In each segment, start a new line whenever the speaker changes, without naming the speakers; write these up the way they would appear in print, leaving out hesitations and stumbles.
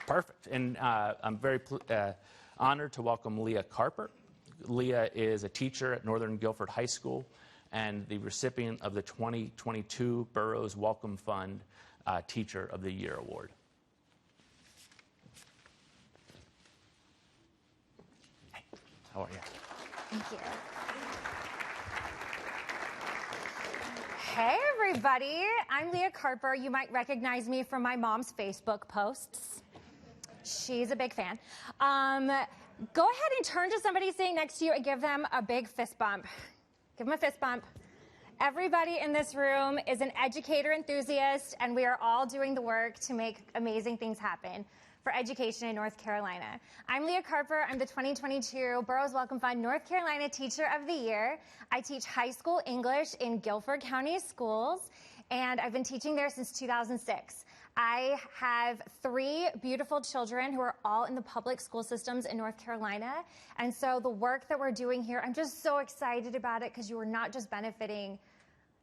Perfect. And I'm very honored to welcome Leah Carper. Leah is a teacher at Northern Guilford High School and the recipient of the 2022 Burroughs Welcome Fund Teacher of the Year Award. Hey, how are you?
Thank you. Hey, everybody. I'm Leah Carper. You might recognize me from my mom's Facebook posts. She's a big fan. Go ahead and turn to somebody sitting next to you and give them a big fist bump. Give them a fist bump. Everybody in this room is an educator enthusiast, and we are all doing the work to make amazing things happen for education in North Carolina. I'm Leah Carper. I'm the 2022 Burroughs Welcome Fund North Carolina Teacher of the Year. I teach high school English in Guilford County schools, and I've been teaching there since 2006. I have 3 beautiful children who are all in the public school systems in North Carolina. And so the work that we're doing here, I'm just so excited about it because you are not just benefiting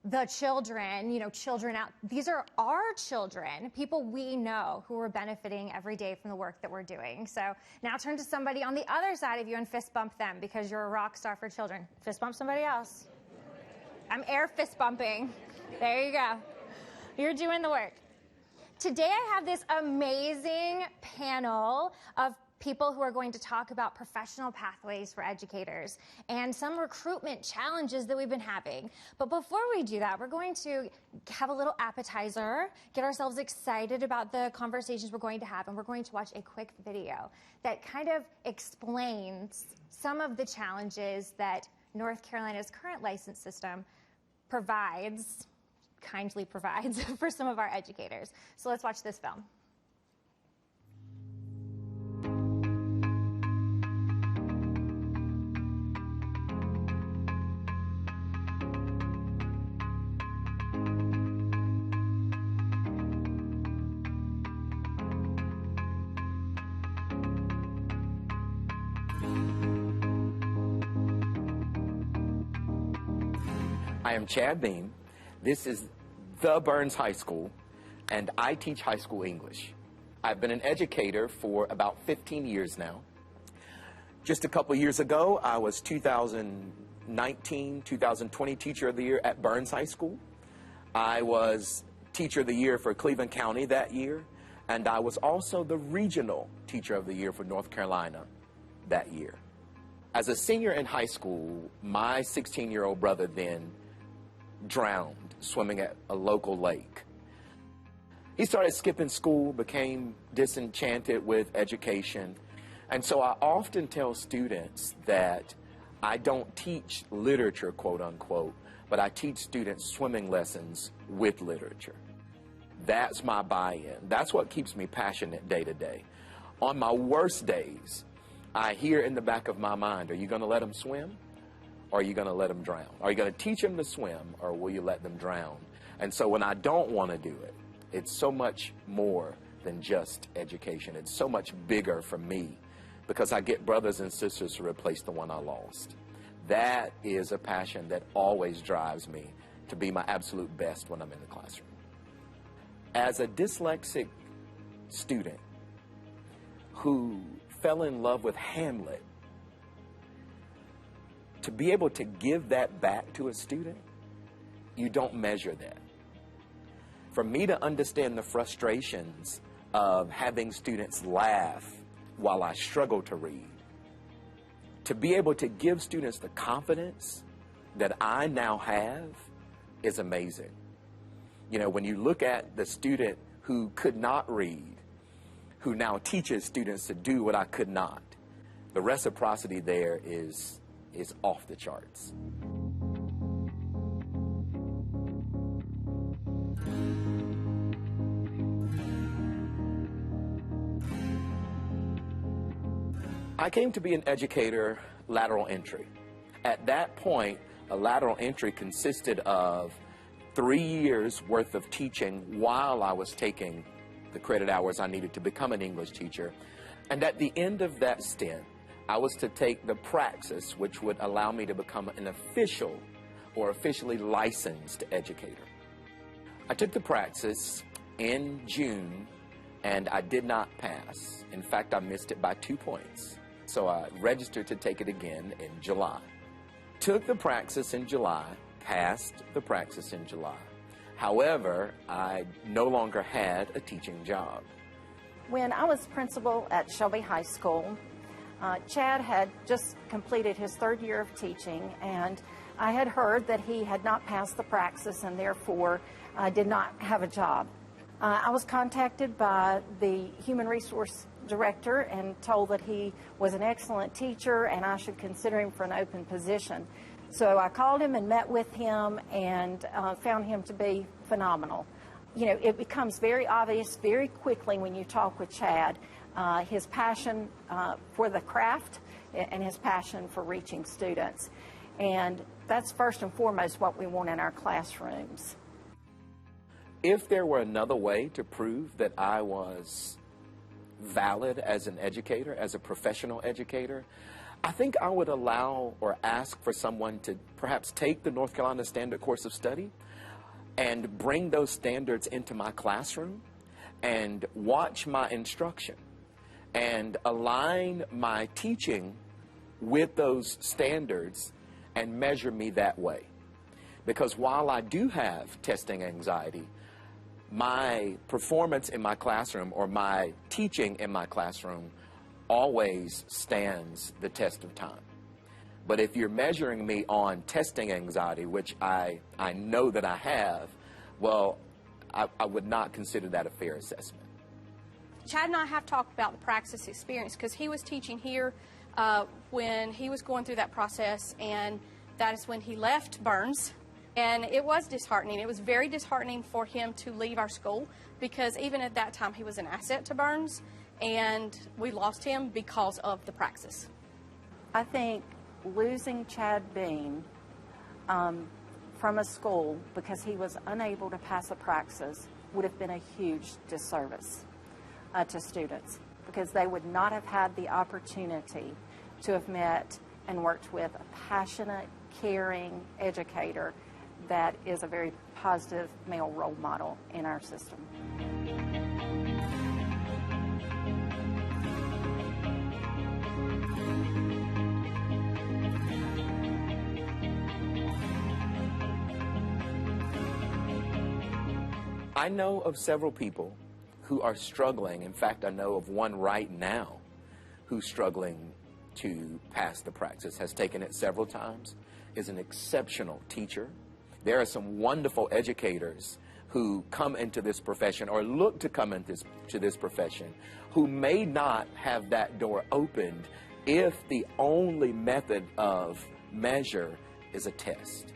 the children, children out. These are our children, people we know who are benefiting every day from the work that we're doing. So now turn to somebody on the other side of you and fist bump them because you're a rock star for children. Fist bump somebody else. I'm air fist bumping. There you go. You're doing the work. Today I have this amazing panel of people who are going to talk about professional pathways for educators and some recruitment challenges that we've been having. But before we do that, we're going to have a little appetizer, get ourselves excited about the conversations we're going to have, and we're going to watch a quick video that kind of explains some of the challenges that North Carolina's current license system kindly provides for some of our educators. So let's watch this film.
I am Chad Beam. This is the Burns High School, and I teach high school English. I've been an educator for about 15 years now. Just a couple years ago, I was 2019, 2020 Teacher of the Year at Burns High School. I was Teacher of the Year for Cleveland County that year, and I was also the Regional Teacher of the Year for North Carolina that year. As a senior in high school, my 16-year-old brother then drowned swimming at a local lake. He started skipping school, became disenchanted with education, and so I often tell students that I don't teach literature, quote unquote, but I teach students swimming lessons with literature. That's my buy-in. That's what keeps me passionate day to day. On my worst days, I hear in the back of my mind, are you going to let them swim? Or are you going to let them drown? Are you going to teach them to swim, or will you let them drown? And so when I don't want to do it, it's so much more than just education. It's so much bigger for me because I get brothers and sisters to replace the one I lost. That is a passion that always drives me to be my absolute best when I'm in the classroom. As a dyslexic student who fell in love with Hamlet, to be able to give that back to a student, you don't measure that. For me to understand the frustrations of having students laugh while I struggle to read, to be able to give students the confidence that I now have is amazing. When you look at the student who could not read, who now teaches students to do what I could not, the reciprocity there is off the charts. I came to be an educator lateral entry. At that point, a lateral entry consisted of 3 years worth of teaching while I was taking the credit hours I needed to become an English teacher. And at the end of that stint, I was to take the praxis, which would allow me to become an official or officially licensed educator. I took the praxis in June and I did not pass. In fact, I missed it by 2 points. So I registered to take it again in July. Took the praxis in July, passed the praxis in July. However, I no longer had a teaching job.
When I was principal at Shelby High School, Chad had just completed his 3rd year of teaching, and I had heard that he had not passed the praxis and therefore did not have a job. I was contacted by the human resource director and told that he was an excellent teacher and I should consider him for an open position. So I called him and met with him and found him to be phenomenal. You know, it becomes very obvious very quickly when you talk with Chad, his passion for the craft and his passion for reaching students. And that's first and foremost what we want in our classrooms.
If there were another way to prove that I was valid as an educator, as a professional educator, I think I would allow or ask for someone to perhaps take the North Carolina Standard Course of Study and bring those standards into my classroom and watch my instruction and align my teaching with those standards and measure me that way. Because while I do have testing anxiety, my performance in my classroom or my teaching in my classroom always stands the test of time. But if you're measuring me on testing anxiety, which I know that I have, well, I would not consider that a fair assessment.
Chad and I have talked about the praxis experience because he was teaching here when he was going through that process, and that is when he left Burns. And it was disheartening. It was very disheartening for him to leave our school because even at that time he was an asset to Burns, and we lost him because of the praxis.
I think losing Chad Beam from a school because he was unable to pass a praxis would have been a huge disservice to students, because they would not have had the opportunity to have met and worked with a passionate, caring educator that is a very positive male role model in our system.
I know of several people who are struggling. In fact, I know of one right now who's struggling to pass the praxis, has taken it several times, is an exceptional teacher. There are some wonderful educators who come into this profession or look to come into this profession who may not have that door opened if the only method of measure is a test.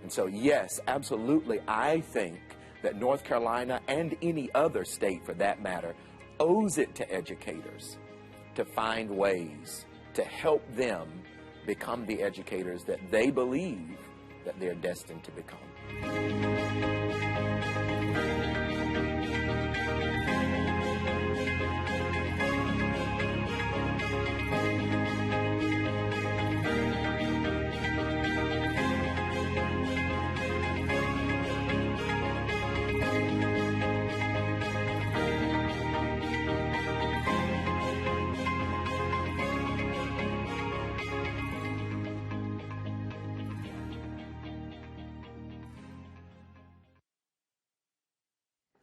And so, yes, absolutely, I think that North Carolina and any other state for that matter owes it to educators to find ways to help them become the educators that they believe that they're destined to become.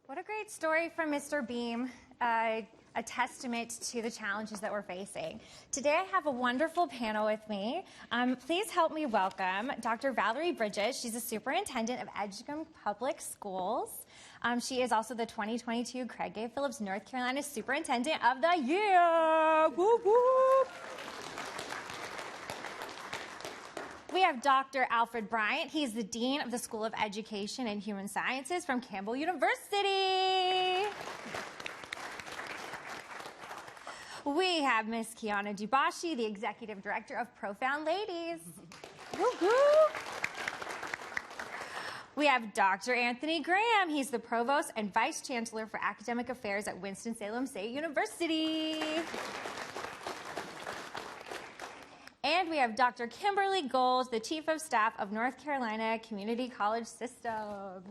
What a great story from Mr. Beam, a testament to the challenges that we're facing. Today I have a wonderful panel with me. Please help me welcome Dr. Valerie Bridges. She's a superintendent of Edgecombe Public Schools. She is also the 2022 Craig A. Phillips North Carolina Superintendent of the Year. Whoop, whoop. We have Dr. Alfred Bryant. He's the Dean of the School of Education and Human Sciences from Campbell University. We have Miss Kiana Dubashi, the Executive Director of Profound Ladies. Woo-hoo. We have Dr. Anthony Graham. He's the Provost and Vice Chancellor for Academic Affairs at Winston-Salem State University. And we have Dr. Kimberly Gold, the Chief of Staff of North Carolina Community College System.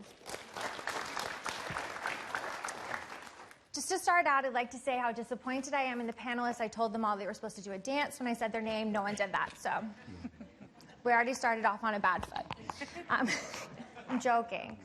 Just to start out, I'd like to say how disappointed I am in the panelists. I told them all they were supposed to do a dance when I said their name. No one did that, so we already started off on a bad foot. I'm joking.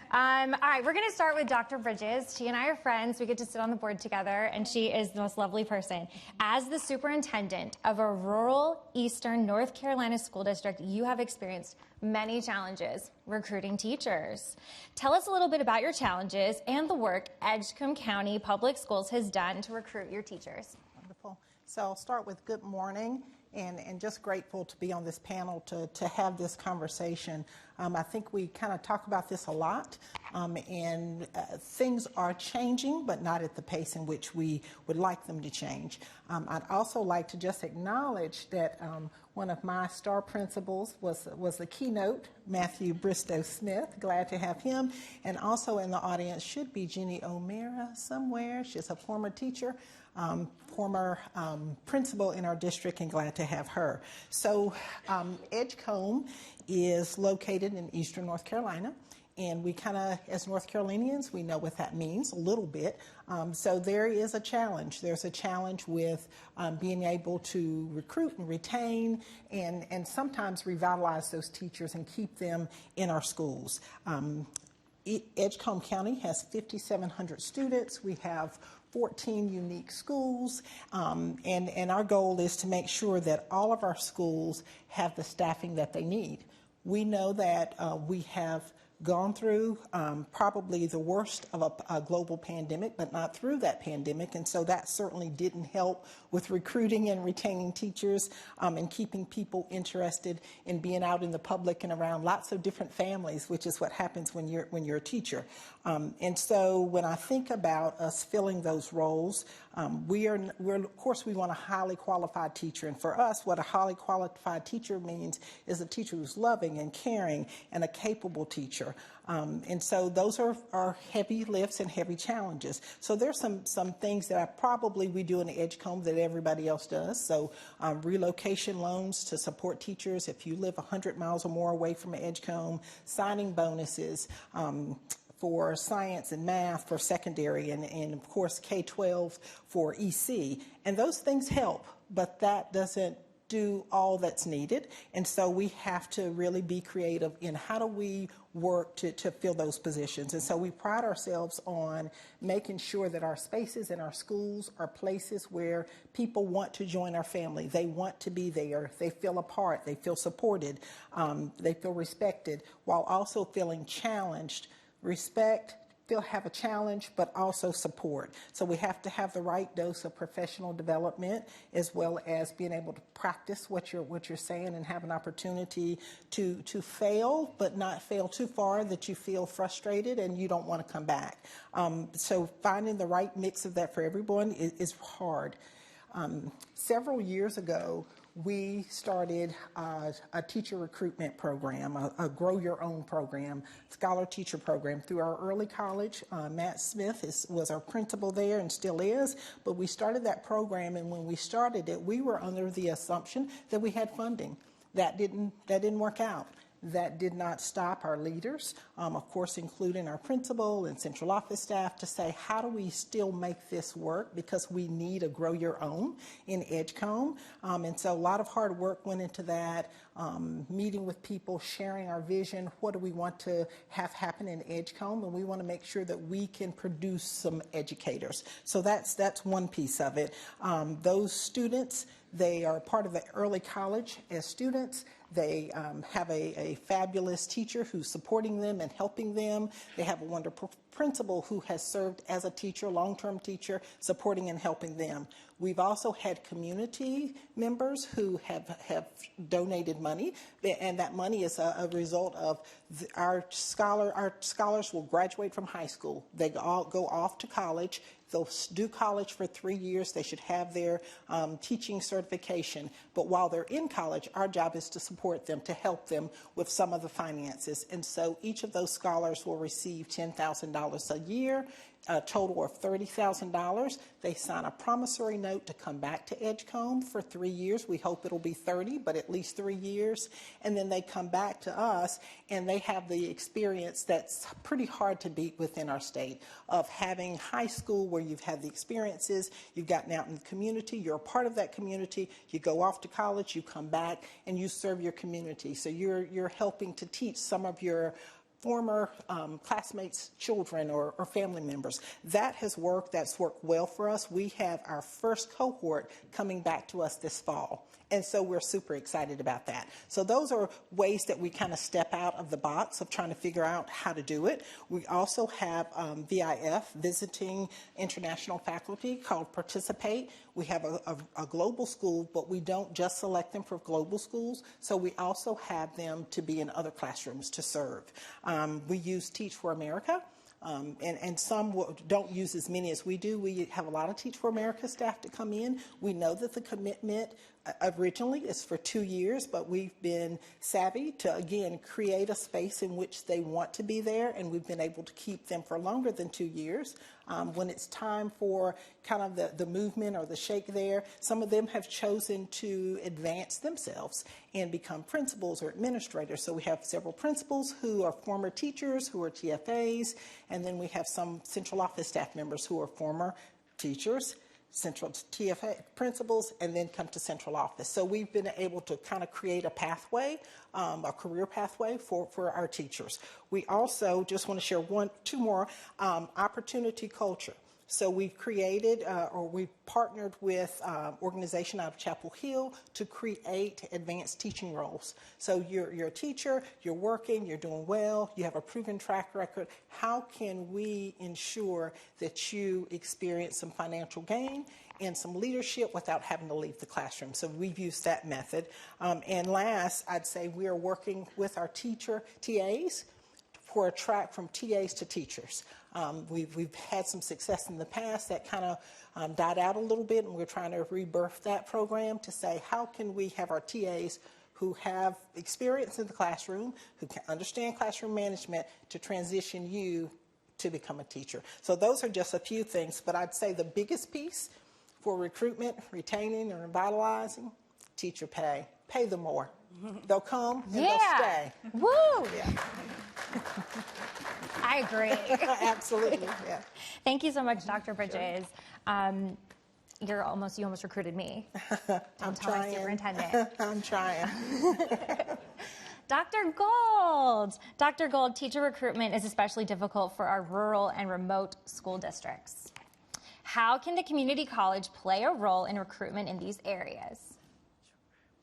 All right, we're going to start with Dr. Bridges. She and I are friends. We get to sit on the board together, and she is the most lovely person. As the superintendent of a rural eastern North Carolina school district, you have experienced many challenges recruiting teachers. Tell us a little bit about your challenges and the work Edgecombe County Public Schools has done to recruit your teachers.
Wonderful. So I'll start with good morning. And just grateful to be on this panel to have this conversation. I think we kind of talk about this a lot, and things are changing, but not at the pace in which we would like them to change. I'd also like to just acknowledge that one of my star principals was the keynote, Matthew Bristow Smith. Glad to have him. And also in the audience should be Jenny O'Meara somewhere. She's a former teacher. Former principal in our district, and glad to have her. So Edgecombe is located in eastern North Carolina, and we kind of, as North Carolinians, we know what that means a little bit. So there is a challenge. There's a challenge with being able to recruit and retain and sometimes revitalize those teachers and keep them in our schools. Edgecombe County has 5,700 students. We have 14 unique schools, and our goal is to make sure that all of our schools have the staffing that they need. We know that we have gone through probably the worst of a global pandemic, but not through that pandemic, and so that certainly didn't help with recruiting and retaining teachers and keeping people interested in being out in the public and around lots of different families, which is what happens when you're a teacher. And so when I think about us filling those roles, of course we want a highly qualified teacher, and for us what a highly qualified teacher means is a teacher who's loving and caring and a capable teacher. And so those are heavy lifts and heavy challenges. So there's some things that we do in Edgecombe that everybody else does. So relocation loans to support teachers if you live 100 miles or more away from Edgecombe, signing bonuses, for science and math for secondary, and of course K-12 for EC. And those things help, but that doesn't do all that's needed. And so we have to really be creative in how do we work to fill those positions. And so we pride ourselves on making sure that our spaces in our schools are places where people want to join our family. They want to be there. They feel a part. They feel supported. They feel respected, while also feeling challenged. Respect, have a challenge, but also support. So we have to have the right dose of professional development, as well as being able to practice what you're saying and have an opportunity to fail, but not fail too far that you feel frustrated and you don't want to come back. So finding the right mix of that for everyone is hard. Several years ago, we started a teacher recruitment program, a Grow Your Own program, scholar teacher program through our early college. Matt Smith was our principal there and still is, but we started that program, and when we started it, we were under the assumption that we had funding. That didn't work out. That did not stop our leaders, of course, including our principal and central office staff, to say, how do we still make this work? Because we need a Grow Your Own in Edgecombe. And so a lot of hard work went into that, meeting with people, sharing our vision. What do we want to have happen in Edgecombe? And we want to make sure that we can produce some educators. So that's one piece of it. Those students, they are part of the early college as students. They have a fabulous teacher who's supporting them and helping them. They have a wonderful principal who has served as a teacher, long-term teacher, supporting and helping them. We've also had community members who have donated money, and that money is a result of our scholars will graduate from high school. They all go off to college. They'll do college for 3 years. They should have their teaching certification. But while they're in college, our job is to support them, to help them with some of the finances. And so each of those scholars will receive $10,000 $1,000 a year, a total of $30,000. They sign a promissory note to come back to Edgecombe for 3 years. We hope it'll be 30, but at least 3 years. And then they come back to us, and they have the experience that's pretty hard to beat within our state of having high school where you've had the experiences, you've gotten out in the community, you're a part of that community, you go off to college, you come back, and you serve your community. So you're helping to teach some of your former classmates' children or family members. That has worked. That's worked well for us. We have our first cohort coming back to us this fall. And so we're super excited about that. So those are ways that we kind of step out of the box of trying to figure out how to do it. We also have VIF, Visiting International Faculty, called Participate. We have a global school, but we don't just select them for global schools. So we also have them to be in other classrooms to serve. We use Teach for America. And some don't use as many as we do. We have a lot of Teach for America staff to come in. We know that the commitment originally is for 2 years, but we've been savvy to, again, create a space in which they want to be there, and we've been able to keep them for longer than 2 years. When it's time for kind of the movement or the shake there, some of them have chosen to advance themselves and become principals or administrators. So we have several principals who are former teachers, who are TFAs, and then we have some central office staff members who are former teachers, central TFA principals, and then come to central office. So we've been able to kind of create a pathway, a career pathway for our teachers. We also just want to share two more, opportunity culture. So we've created or we've partnered with organization out of Chapel Hill to create advanced teaching roles. So you're a teacher, you're working, you're doing well, you have a proven track record. How can we ensure that you experience some financial gain and some leadership without having to leave the classroom? So we've used that method. And last, I'd say we are working with our TAs for a track from TAs to teachers. We've had some success in the past that kind of died out a little bit, and we're trying to rebirth that program to say, how can we have our TAs who have experience in the classroom, who can understand classroom management, to transition you to become a teacher? So those are just a few things, but I'd say the biggest piece for recruitment, retaining, and revitalizing, teacher pay. Pay them more. They'll come and they'll stay.
Woo!
Yeah.
I agree.
Absolutely. Yeah.
Thank you so much, Dr. Bridges. You almost recruited me.
I'm
tell my
trying.
superintendent.
I'm trying.
Dr. Gold, teacher recruitment is especially difficult for our rural and remote school districts. How can the community college play a role in recruitment in these areas?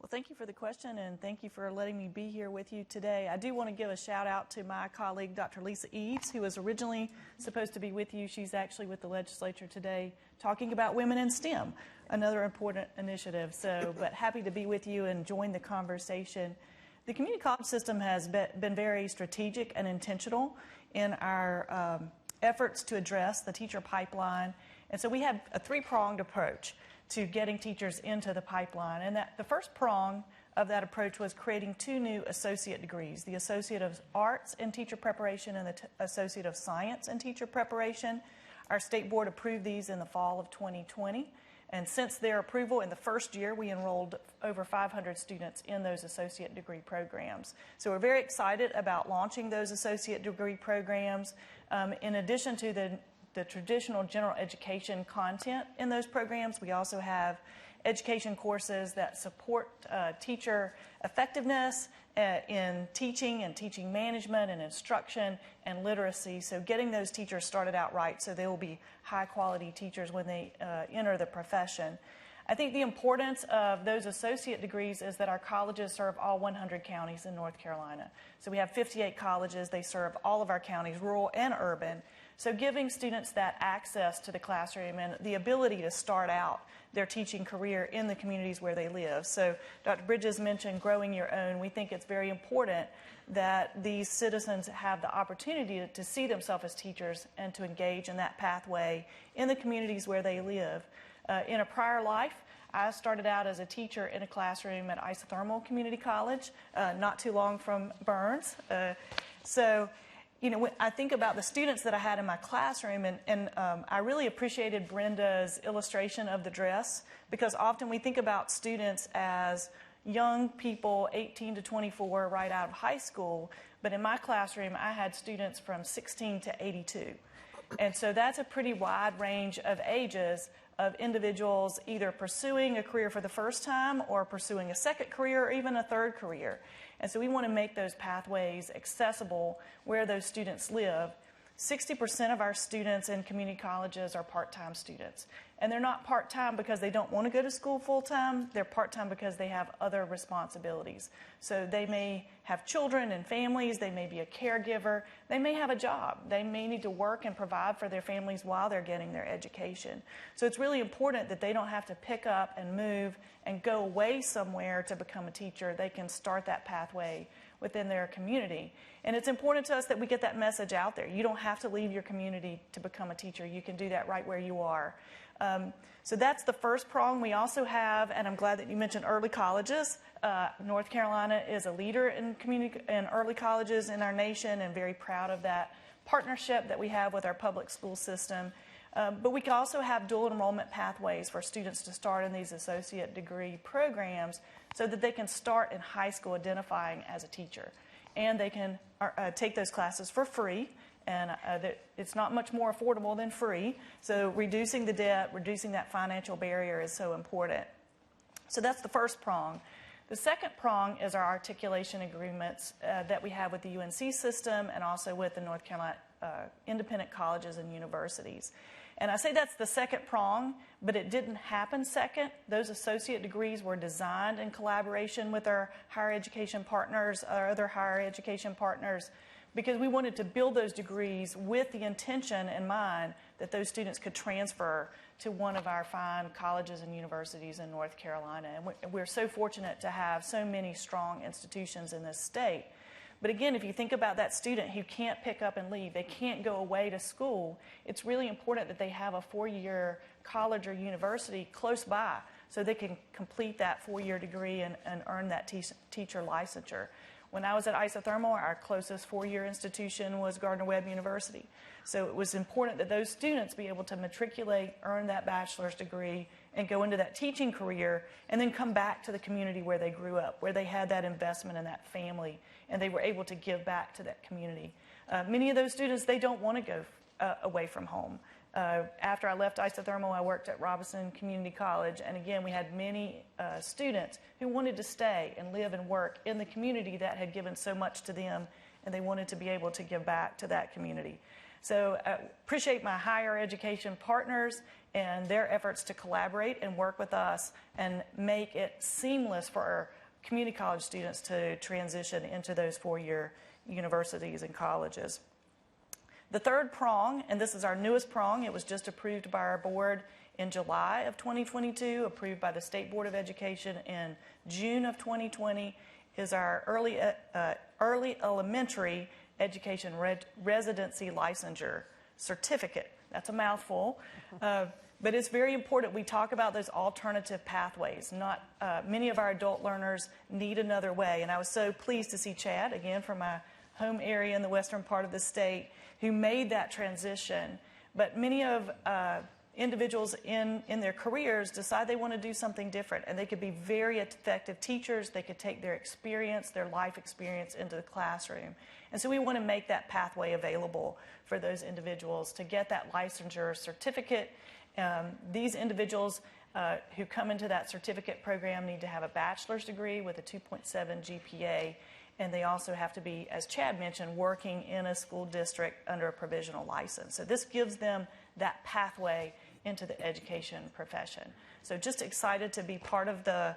Well, thank you for the question, and thank you for letting me be here with you today. I do want to give a shout out to my colleague, Dr. Lisa Eves, who was originally supposed to be with you. She's actually with the legislature today talking about women in STEM, another important initiative. But happy to be with you and join the conversation. The community college system has been very strategic and intentional in our efforts to address the teacher pipeline. And so we have a three-pronged approach to getting teachers into the pipeline. And the first prong of that approach was creating 2 new associate degrees, the Associate of Arts in Teacher Preparation and the Associate of Science in Teacher Preparation. Our state board approved these in the fall of 2020. And since their approval in the first year, we enrolled over 500 students in those associate degree programs. So we're very excited about launching those associate degree programs. In addition to the traditional general education content in those programs, we also have education courses that support teacher effectiveness in teaching and teaching management and instruction and literacy. So getting those teachers started out right so they will be high quality teachers when they enter the profession. I think the importance of those associate degrees is that our colleges serve all 100 counties in North Carolina. So we have 58 colleges. They serve all of our counties, rural and urban. So giving students that access to the classroom and the ability to start out their teaching career in the communities where they live. So Dr. Bridges mentioned growing your own. We think it's very important that these citizens have the opportunity to see themselves as teachers and to engage in that pathway in the communities where they live. In a prior life, I started out as a teacher in a classroom at Isothermal Community College, not too long from Burns. So you know, I think about the students that I had in my classroom, and I really appreciated Brenda's illustration of the dress, because often we think about students as young people, 18 to 24, right out of high school. But in my classroom, I had students from 16 to 82. And so that's a pretty wide range of ages of individuals either pursuing a career for the first time or pursuing a second career or even a third career. And so we want to make those pathways accessible where those students live. 60% of our students in community colleges are part-time students. And they're not part-time because they don't want to go to school full-time. They're part-time because they have other responsibilities. So they may have children and families. They may be a caregiver. They may have a job. They may need to work and provide for their families while they're getting their education. So it's really important that they don't have to pick up and move and go away somewhere to become a teacher. They can start that pathway within their community. And it's important to us that we get that message out there. You don't have to leave your community to become a teacher. You can do that right where you are. So that's the first prong. We also have, and I'm glad that you mentioned early colleges. North Carolina is a leader in early colleges in our nation, and very proud of that partnership that we have with our public school system. But we can also have dual enrollment pathways for students to start in these associate degree programs so that they can start in high school identifying as a teacher. And they can take those classes for free, and it's not much more affordable than free. So reducing the debt, reducing that financial barrier is so important. So that's the first prong. The second prong is our articulation agreements that we have with the UNC system and also with the North Carolina independent colleges and universities. And I say that's the second prong, but it didn't happen second. Those associate degrees were designed in collaboration with our higher education partners, our other higher education partners, because we wanted to build those degrees with the intention in mind that those students could transfer to one of our fine colleges and universities in North Carolina. And we're so fortunate to have so many strong institutions in this state. But again, if you think about that student who can't pick up and leave, they can't go away to school, it's really important that they have a 4-year college or university close by so they can complete that 4-year degree and earn that teacher licensure. When I was at isothermal, our closest 4-year institution was Gardner-Webb University. So it was important that those students be able to matriculate, earn that bachelor's degree, and go into that teaching career, and then come back to the community where they grew up, where they had that investment in that family, and they were able to give back to that community. Many of those students, they don't want to go away from home. After I left isothermal, I worked at Robinson Community College, and again, we had many students who wanted to stay and live and work in the community that had given so much to them, and they wanted to be able to give back to that community. So I appreciate my higher education partners and their efforts to collaborate and work with us and make it seamless for our community college students to transition into those 4-year universities and colleges. The third prong, and this is our newest prong, it was just approved by our board in July of 2022, approved by the State Board of Education in June of 2020, is our early elementary education residency licensure certificate. That's a mouthful, but it's very important. We talk about those alternative pathways. Many of our adult learners need another way, and I was so pleased to see Chad, again from my home area in the western part of the state, who made that transition. But many of individuals in their careers decide they want to do something different, and they could be very effective teachers. They could take their experience, their life experience, into the classroom. And so we want to make that pathway available for those individuals to get that licensure certificate. These individuals who come into that certificate program need to have a bachelor's degree with a 2.7 GPA, and they also have to be, as Chad mentioned, working in a school district under a provisional license. So this gives them that pathway into the education profession. So just excited to be part of the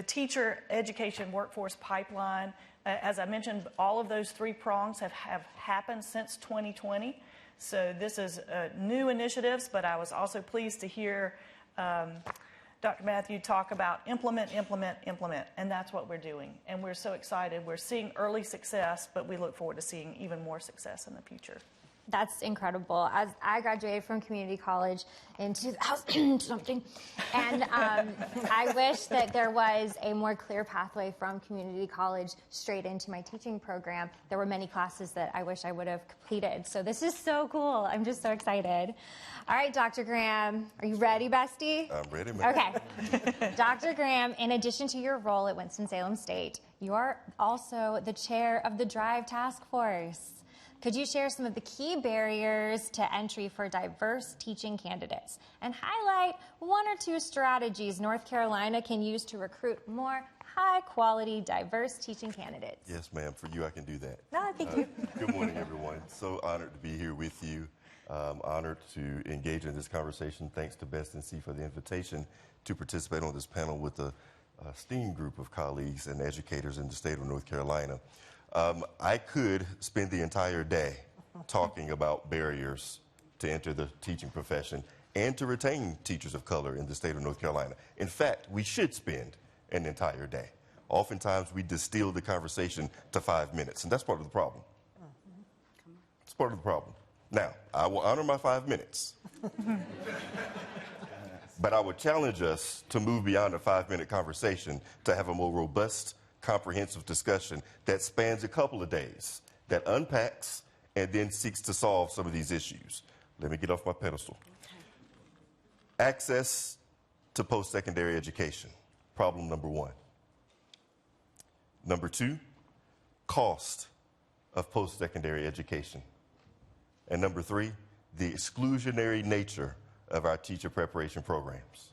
teacher education workforce pipeline. As I mentioned, all of those 3 prongs have happened since 2020. So this is new initiatives, but I was also pleased to hear Dr. Matthew talk about implement, and that's what we're doing. And we're so excited. We're seeing early success, but we look forward to seeing even more success in the future.
That's incredible. As I graduated from community college in 2000 something, and I wish that there was a more clear pathway from community college straight into my teaching program. There were many classes that I wish I would have completed. So this is so cool. I'm just so excited. All right, Dr. Graham, are you ready, bestie?
I'm ready, man.
Okay. Dr. Graham, in addition to your role at Winston-Salem State, you are also the chair of the DRIVE Task Force. Could you share some of the key barriers to entry for diverse teaching candidates and highlight one or two strategies North Carolina can use to recruit more high-quality, diverse teaching candidates?
Yes, ma'am. For you, I can do that.
No, thank you.
Good morning, everyone. So honored to be here with you. Honored to engage in this conversation. Thanks to Best and C for the invitation to participate on this panel with a esteemed group of colleagues and educators in the state of North Carolina. I could spend the entire day talking about barriers to enter the teaching profession and to retain teachers of color in the state of North Carolina. In fact, we should spend an entire day. Oftentimes, we distill the conversation to 5 minutes, and that's part of the problem. It's part of the problem. Now, I will honor my 5 minutes, but I would challenge us to move beyond a 5-minute conversation to have a more robust, comprehensive discussion that spans a couple of days, that unpacks and then seeks to solve some of these issues. Let me get off my pedestal. Access to post-secondary education, problem number 1. Number 2, cost of post-secondary education. And number 3, the exclusionary nature of our teacher preparation programs.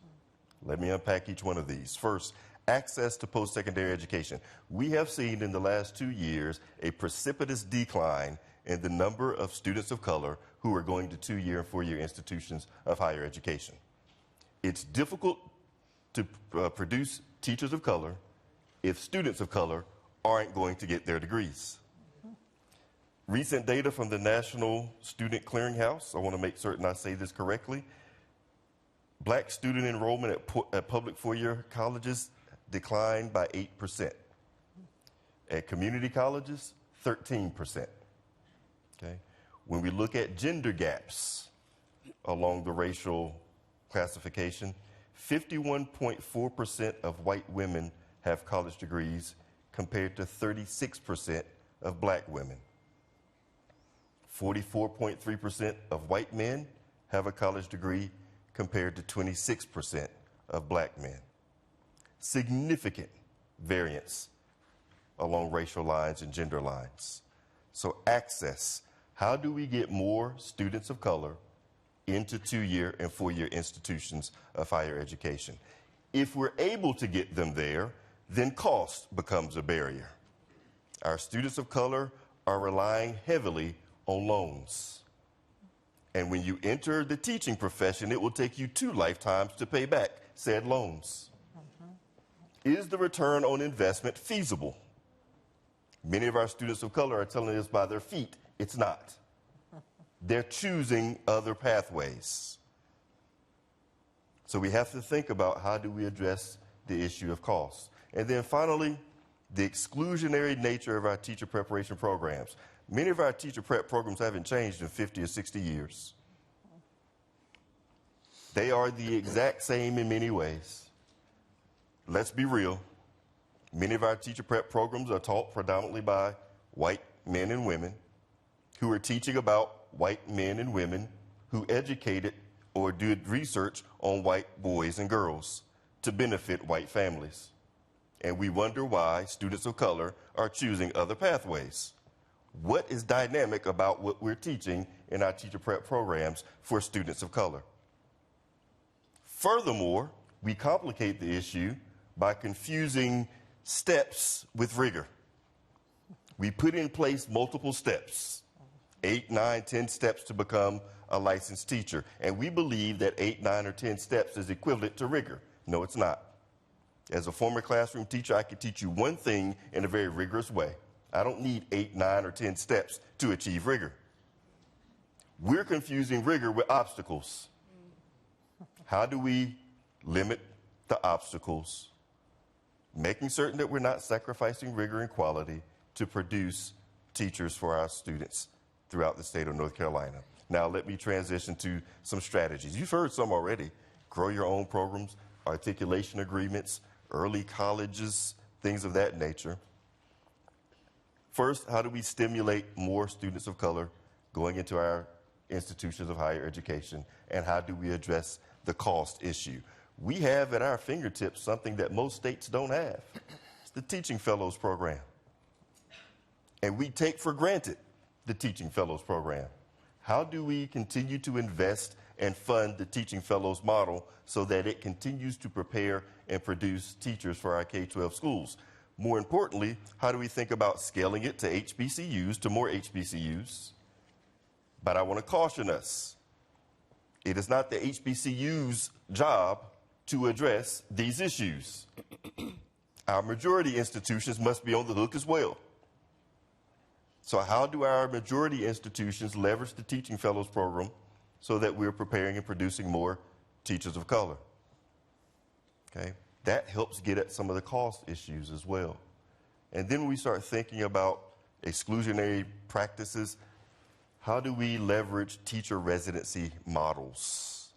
Let me unpack each one of these. First, access to post-secondary education. We have seen in the last 2 years a precipitous decline in the number of students of color who are going to 2-year and 4-year institutions of higher education. It's difficult to produce teachers of color if students of color aren't going to get their degrees. Recent data from the National Student Clearinghouse, I want to make certain I say this correctly, Black student enrollment at public 4-year colleges declined by 8%. At community colleges, 13%. Okay? When we look at gender gaps along the racial classification, 51.4% of white women have college degrees compared to 36% of black women. 44.3% of white men have a college degree compared to 26% of black men. Significant variance along racial lines and gender lines. So access, how do we get more students of color into 2-year and 4-year institutions of higher education? If we're able to get them there, then cost becomes a barrier. Our students of color are relying heavily on loans. And when you enter the teaching profession, it will take you 2 lifetimes to pay back said loans. Is the return on investment feasible? Many of our students of color are telling us by their feet, it's not. They're choosing other pathways. So we have to think about how do we address the issue of cost. And then finally, the exclusionary nature of our teacher preparation programs. Many of our teacher prep programs haven't changed in 50 or 60 years. They are the exact same in many ways. Let's be real. Many of our teacher prep programs are taught predominantly by white men and women who are teaching about white men and women who educated or did research on white boys and girls to benefit white families. And we wonder why students of color are choosing other pathways. What is dynamic about what we're teaching in our teacher prep programs for students of color? Furthermore, we complicate the issue by confusing steps with rigor. We put in place multiple steps, 8, 9, 10 steps to become a licensed teacher. And we believe that 8, 9, or 10 steps is equivalent to rigor. No, it's not. As a former classroom teacher, I can teach you one thing in a very rigorous way. I don't need 8, 9, or 10 steps to achieve rigor. We're confusing rigor with obstacles. How do we limit the obstacles, making certain that we're not sacrificing rigor and quality to produce teachers for our students throughout the state of North Carolina. Now let me transition to some strategies. You've heard some already. Grow your own programs, articulation agreements, early colleges, things of that nature. First, how do we stimulate more students of color going into our institutions of higher education, and how do we address the cost issue? We have at our fingertips something that most states don't have. It's the Teaching Fellows Program. And we take for granted the Teaching Fellows Program. How do we continue to invest and fund the Teaching Fellows model so that it continues to prepare and produce teachers for our K-12 schools? More importantly, how do we think about scaling it to HBCUs, to more HBCUs? But I want to caution us. It is not the HBCU's job to address these issues. Our majority institutions must be on the hook as well. So how do our majority institutions leverage the Teaching Fellows Program so that we're preparing and producing more teachers of color? Okay, that helps get at some of the cost issues as well. And then we start thinking about exclusionary practices. How do we leverage teacher residency models?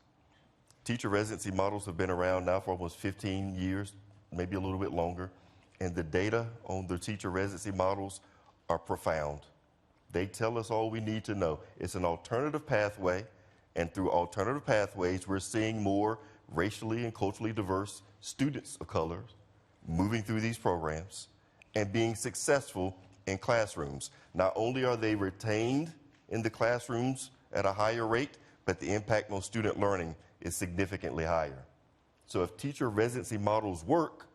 Teacher residency models have been around now for almost 15 years, maybe a little bit longer, and the data on the teacher residency models are profound. They tell us all we need to know. It's an alternative pathway, and through alternative pathways, we're seeing more racially and culturally diverse students of color moving through these programs and being successful in classrooms. Not only are they retained in the classrooms at a higher rate, but the impact on student learning is significantly higher. So if teacher residency models work,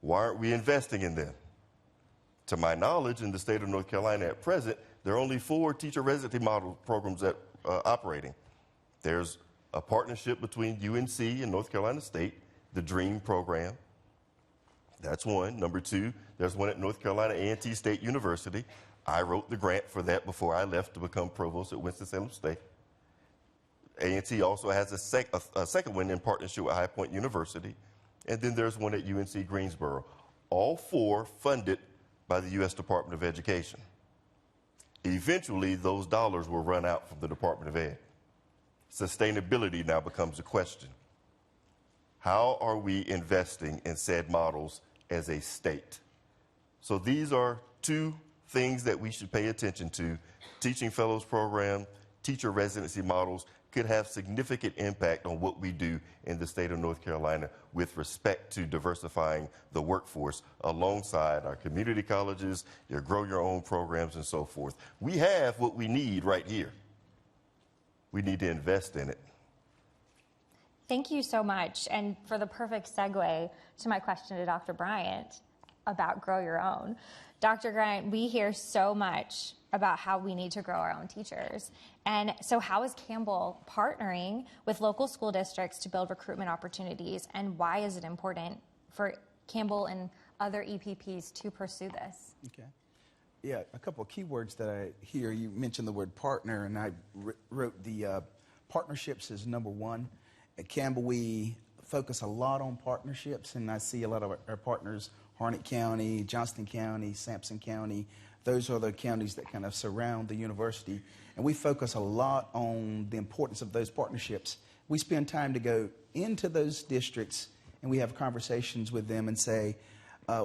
why aren't we investing in them? To my knowledge, in the state of North Carolina at present, there are only 4 teacher residency model programs that operating. There's a partnership between UNC and North Carolina State, the DREAM program. That's one. Number 2, there's one at North Carolina A&T State University. I wrote the grant for that before I left to become provost at Winston-Salem State. A&T also has a second one in partnership with High Point University. And then there's one at UNC Greensboro. All 4 funded by the U.S. Department of Education. Eventually, those dollars will run out from the Department of Ed. Sustainability now becomes a question. How are we investing in said models as a state? So these are 2 things that we should pay attention to. Teaching Fellows Program, teacher residency models could have significant impact on what we do in the state of North Carolina with respect to diversifying the workforce alongside our community colleges, your grow your own programs, and so forth. We have what we need right here. We need to invest in it.
Thank you so much. And for the perfect segue to my question to Dr. Bryant about grow your own. Dr. Bryant, we hear so much about how we need to grow our own teachers. And so how is Campbell partnering with local school districts to build recruitment opportunities? And why is it important for Campbell and other EPPs to pursue this?
Okay. Yeah, a couple of key words that I hear. You mentioned the word partner, and I wrote the partnerships as number 1. At Campbell, we focus a lot on partnerships, and I see a lot of our partners, Harnett County, Johnston County, Sampson County. Those are the counties that kind of surround the university, and we focus a lot on the importance of those partnerships. We spend time to go into those districts, and we have conversations with them and say,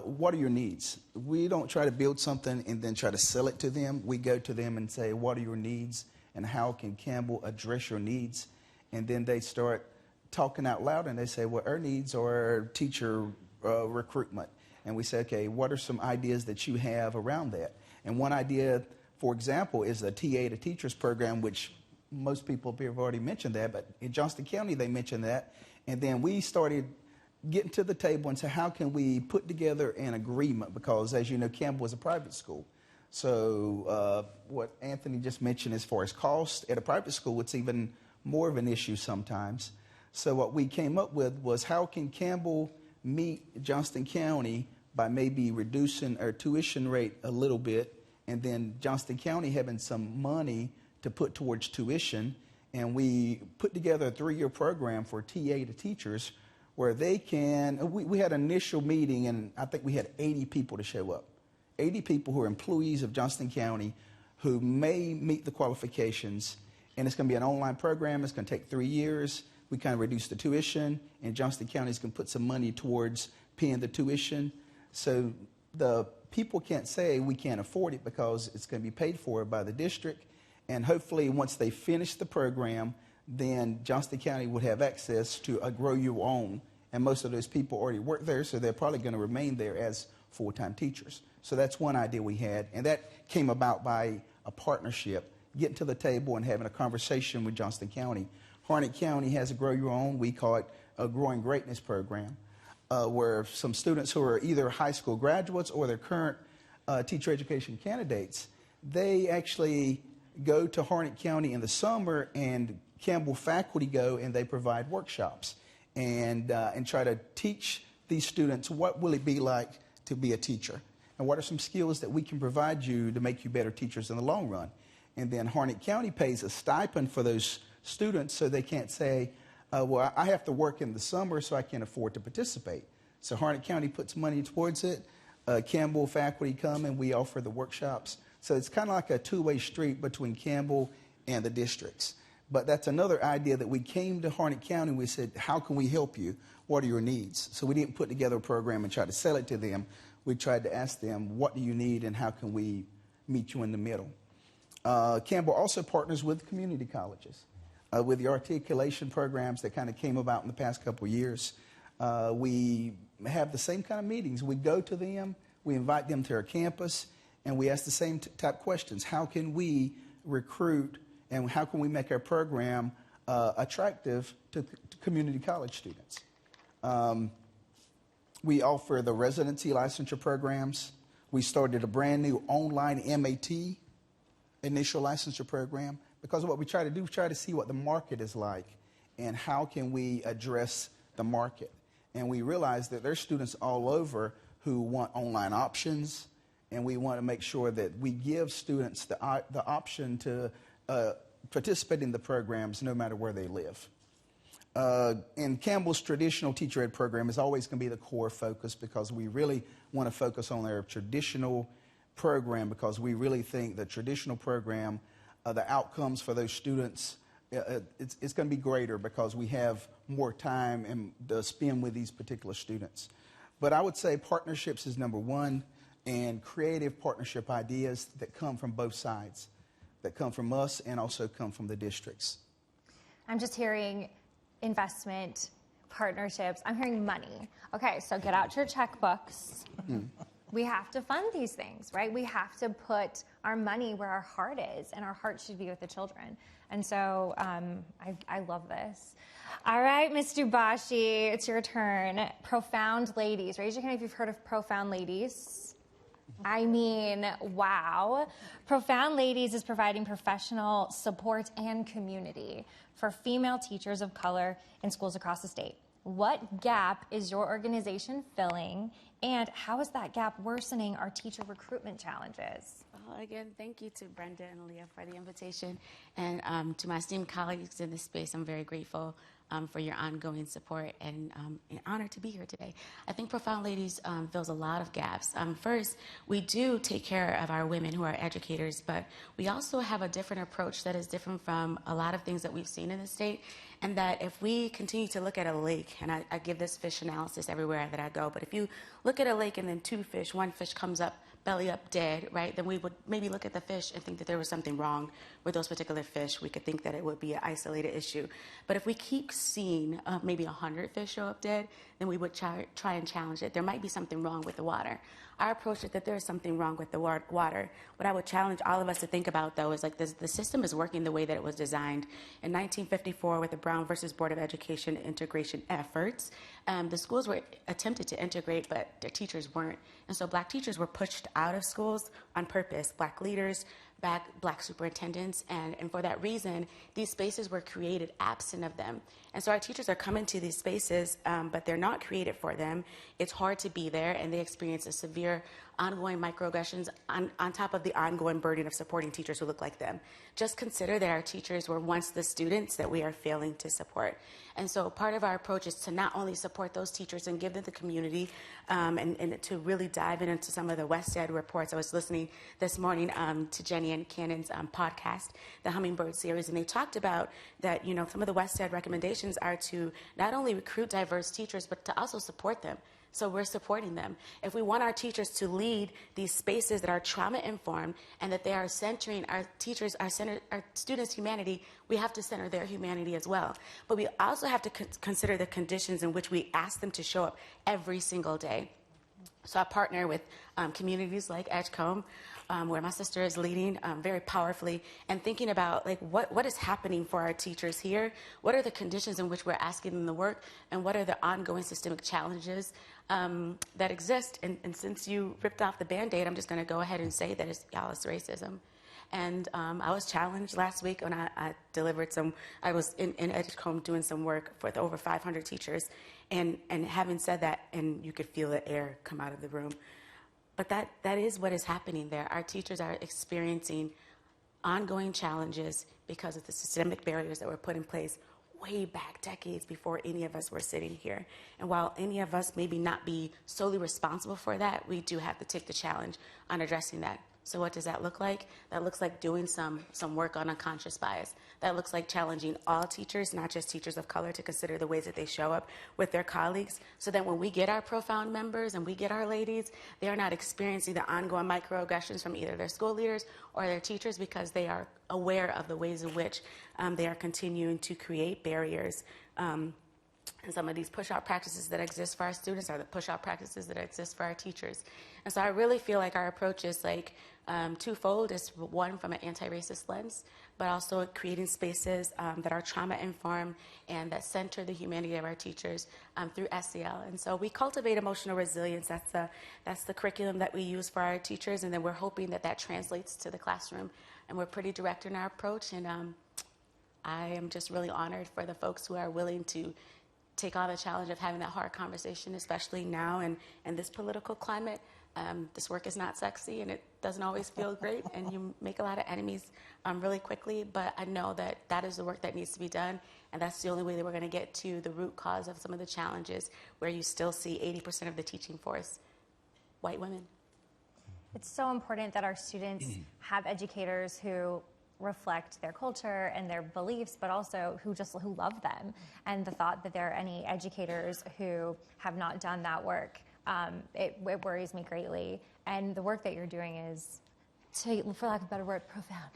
what are your needs? We don't try to build something and then try to sell it to them. We go to them and say, what are your needs, and how can Campbell address your needs? And then they start talking out loud, and they say, well, our needs are teacher recruitment. And we say, okay, what are some ideas that you have around that? And one idea, for example, is the TA to Teachers program, which most people up here have already mentioned that, but in Johnston County they mentioned that. And then we started getting to the table and say, how can we put together an agreement? Because as you know, Campbell was a private school. So what Anthony just mentioned as far as cost, at a private school, it's even more of an issue sometimes. So what we came up with was, how can Campbell meet Johnston County by maybe reducing our tuition rate a little bit, and then Johnston County having some money to put towards tuition. And we put together a 3-year program for TA to teachers where they can, we had an initial meeting, and I think we had 80 people to show up. 80 people who are employees of Johnston County who may meet the qualifications, and it's going to be an online program. It's going to take 3 years. We kind of reduce the tuition, and Johnston County is going to put some money towards paying the tuition. So the people can't say we can't afford it because it's going to be paid for by the district. And hopefully once they finish the program, then Johnston County would have access to a grow your own. And most of those people already work there, so they're probably going to remain there as full-time teachers. So that's one idea we had, and that came about by a partnership, getting to the table and having a conversation with Johnston County. Harnett County has a Grow Your Own, we call it a Growing Greatness program, where some students who are either high school graduates or their current teacher education candidates, they actually go to Harnett County in the summer, and Campbell faculty go and they provide workshops and try to teach these students what will it be like to be a teacher, and what are some skills that we can provide you to make you better teachers in the long run. And then Harnett County pays a stipend for those students, so they can't say, well, I have to work in the summer, so I can't afford to participate. So Harnett County puts money towards it. Campbell faculty come and we offer the workshops. So it's kind of like a two-way street between Campbell and the districts. But that's another idea that we came to Harnett County. We said, how can we help you? What are your needs? So we didn't put together a program and try to sell it to them. We tried to ask them, what do you need and how can we meet you in the middle? Campbell also partners with community colleges. With the articulation programs that kind of came about in the past couple of years. We have the same kind of meetings. We go to them, we invite them to our campus, and we ask the same type questions. How can we recruit and how can we make our program attractive to community college students? We offer the Residency licensure programs. We started a brand new online MAT, initial licensure program, because what we try to do is try to see what the market is like and how can we address the market. And we realize that there's students all over who want online options, and we want to make sure that we give students the option to participate in the programs no matter where they live. And Campbell's traditional teacher ed program is always going to be the core focus, because we really want to focus on their traditional program, because we really think the traditional program, the outcomes for those students, it's going to be greater because we have more time and to spend with these particular students. But I would say partnerships is number one, and creative partnership ideas that come from both sides, that come from us and also come from the districts.
I'm just hearing investment, partnerships. I'm hearing money. Okay, so get out your checkbooks. We have to fund these things, right? We have to put our money where our heart is, and our heart should be with the children. And so I love this. All right, Ms. Dubashi, it's your turn. Profound Ladies. Raise your hand if you've heard of Profound Ladies. I mean, wow. Profound Ladies is providing professional support and community for female teachers of color in schools across the state. What gap is your organization filling, and how is that gap worsening our teacher recruitment challenges?
Well, again, thank you to Brenda and Leah for the invitation, and to my esteemed colleagues in this space, I'm very grateful for your ongoing support, and an honor to be here today. I think Profound Ladies fills a lot of gaps. First, we do take care of our women who are educators, but we also have a different approach that is different from a lot of things that we've seen in the state, and that if we continue to look at a lake, and I give this fish analysis everywhere that I go, but if you look at a lake and then two fish, one fish comes up belly up dead, right, then we would maybe look at the fish and think that there was something wrong with those particular fish. We could think that it would be an isolated issue. But if we keep seeing maybe 100 fish show up dead, then we would try and challenge it. There might be something wrong with the water. Our approach is that there is something wrong with the water. What I would challenge all of us to think about, though, is like the system is working the way that it was designed. In 1954, with the Brown versus Board of Education integration efforts, the schools were attempted to integrate, but their teachers weren't. And so black teachers were pushed out of schools on purpose. Black leaders, black superintendents, and for that reason, these spaces were created absent of them. And so our teachers are coming to these spaces, but they're not created for them. It's hard to be there, and they experience a severe ongoing microaggressions on top of the ongoing burden of supporting teachers who look like them. Just consider that our teachers were once the students that we are failing to support. And so part of our approach is to not only support those teachers and give them the community and to really dive into some of the West Ed reports. I was listening this morning to Jenny and Cannon's podcast, the Hummingbird series, and they talked about that, some of the West Ed recommendations are to not only recruit diverse teachers, but to also support them. So we're supporting them. If we want our teachers to lead these spaces that are trauma-informed and that they are centering our teachers, our students' humanity, we have to center their humanity as well. But we also have to consider the conditions in which we ask them to show up every single day. So I partner with communities like Edgecombe, where my sister is leading very powerfully, and thinking about what is happening for our teachers here, what are the conditions in which we're asking them to work, and what are the ongoing systemic challenges that exist. And since you ripped off the Band-Aid, I'm just going to go ahead and say that it's racism. And I was challenged last week when I delivered I was in Edgecombe doing some work with over 500 teachers. And having said that, and you could feel the air come out of the room. But that is what is happening there. Our teachers are experiencing ongoing challenges because of the systemic barriers that were put in place way back decades before any of us were sitting here. And while any of us maybe not be solely responsible for that, we do have to take the challenge on addressing that. So what does that look like? That looks like doing some work on unconscious bias. That looks like challenging all teachers, not just teachers of color, to consider the ways that they show up with their colleagues, so that when we get our profound members and we get our ladies, they are not experiencing the ongoing microaggressions from either their school leaders or their teachers, because they are aware of the ways in which they are continuing to create barriers. And some of these push-out practices that exist for our students are the push-out practices that exist for our teachers. And so I really feel like our approach is twofold. It's one, from an anti-racist lens, but also creating spaces that are trauma-informed and that center the humanity of our teachers through SEL. And so we cultivate emotional resilience. That's the curriculum that we use for our teachers, and then we're hoping that translates to the classroom. And we're pretty direct in our approach, and I am just really honored for the folks who are willing to take on the challenge of having that hard conversation, especially now in this political climate. This work is not sexy, and it doesn't always feel great, and you make a lot of enemies really quickly, but I know that is the work that needs to be done, and that's the only way that we're going to get to the root cause of some of the challenges where you still see 80% of the teaching force white women.
It's so important that our students have educators who reflect their culture and their beliefs, but also who love them. And the thought that there are any educators who have not done that work, it worries me greatly. And the work that you're doing is, for lack of a better word, profound.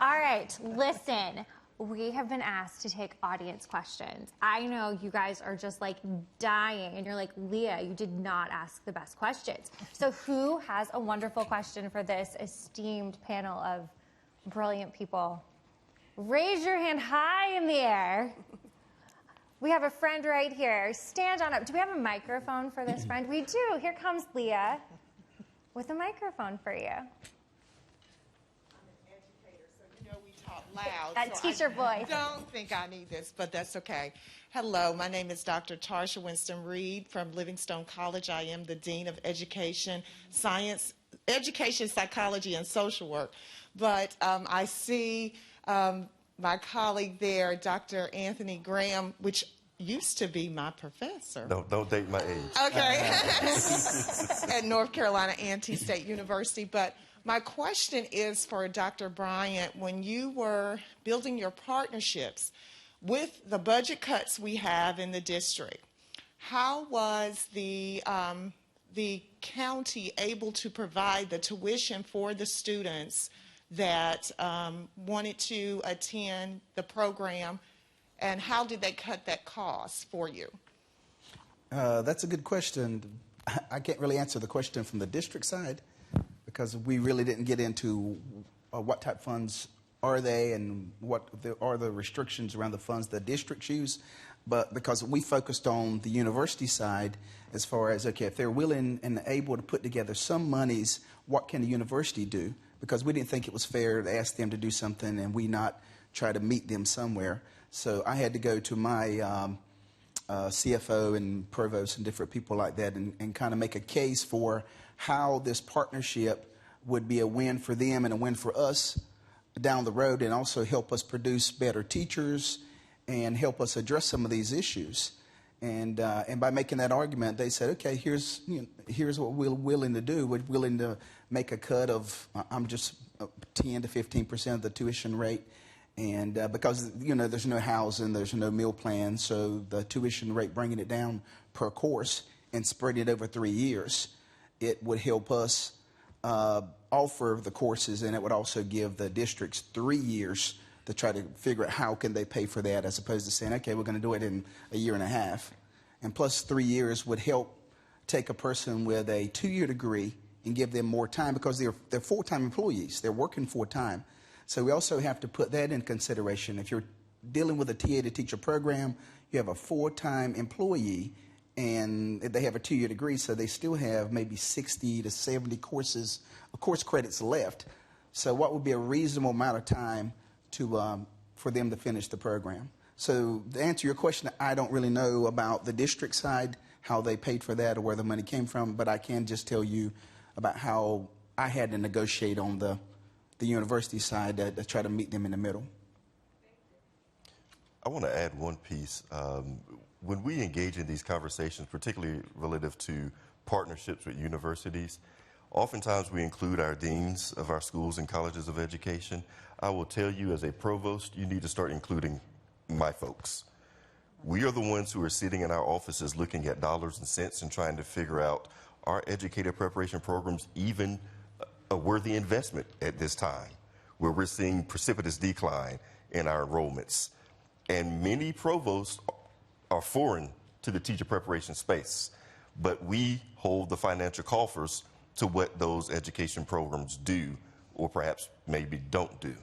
All right, listen. We have been asked to take audience questions. I know you guys are just dying, and you're like, Leah, you did not ask the best questions. So who has a wonderful question for this esteemed panel of brilliant people? Raise your hand high in the air. We have a friend right here. Stand on up. Do we have a microphone for this friend? We do. Here comes Leah with a microphone for you.
Loud,
that teacher voice.
Don't think I need this, but that's okay. Hello, my name is Dr. Tarsha Winston-Reed from Livingstone College. I am the Dean of Education, Education, Psychology, and Social Work. But I see my colleague there, Dr. Anthony Graham, which used to be my professor.
Don't date my age.
Okay. At North Carolina A&T State University. But my question is for Dr. Bryant. When you were building your partnerships with the budget cuts we have in the district, how was the county able to provide the tuition for the students that wanted to attend the program, and how did they cut that cost for you?
That's a good question. I can't really answer the question from the district side, because we really didn't get into what type of funds are they and what are the restrictions around the funds the districts use. But because we focused on the university side as far as, okay, if they're willing and able to put together some monies, what can the university do? Because we didn't think it was fair to ask them to do something and we not try to meet them somewhere. So I had to go to my CFO and provost and different people like that, and kind of make a case for how this partnership would be a win for them and a win for us down the road, and also help us produce better teachers and help us address some of these issues. And by making that argument, they said, okay, here's what we're willing to do. We're willing to make a cut of, I'm just 10 to 15% of the tuition rate. And because, there's no housing, there's no meal plan, so the tuition rate, bringing it down per course and spreading it over 3 years, it would help us offer the courses, and it would also give the districts 3 years to try to figure out how can they pay for that, as opposed to saying, okay, we're going to do it in a year and a half. And plus 3 years would help take a person with a 2-year degree and give them more time, because they're full-time employees. They're working full-time. So we also have to put that in consideration. If you're dealing with a TA to teacher program, you have a full-time employee, and they have a 2-year degree, so they still have maybe 60 to 70 course credits left. So what would be a reasonable amount of time for them to finish the program? So to answer your question, I don't really know about the district side, how they paid for that or where the money came from, but I can just tell you about how I had to negotiate on the university side to try to meet them in the middle.
I want to add one piece. When we engage in these conversations, particularly relative to partnerships with universities, oftentimes we include our deans of our schools and colleges of education. I will tell you, as a provost, you need to start including my folks. We are the ones who are sitting in our offices looking at dollars and cents and trying to figure out, are educator preparation programs even a worthy investment at this time, where we're seeing precipitous decline in our enrollments. And many provosts are foreign to the teacher preparation space, but we hold the financial coffers to what those education programs do, or perhaps maybe don't do.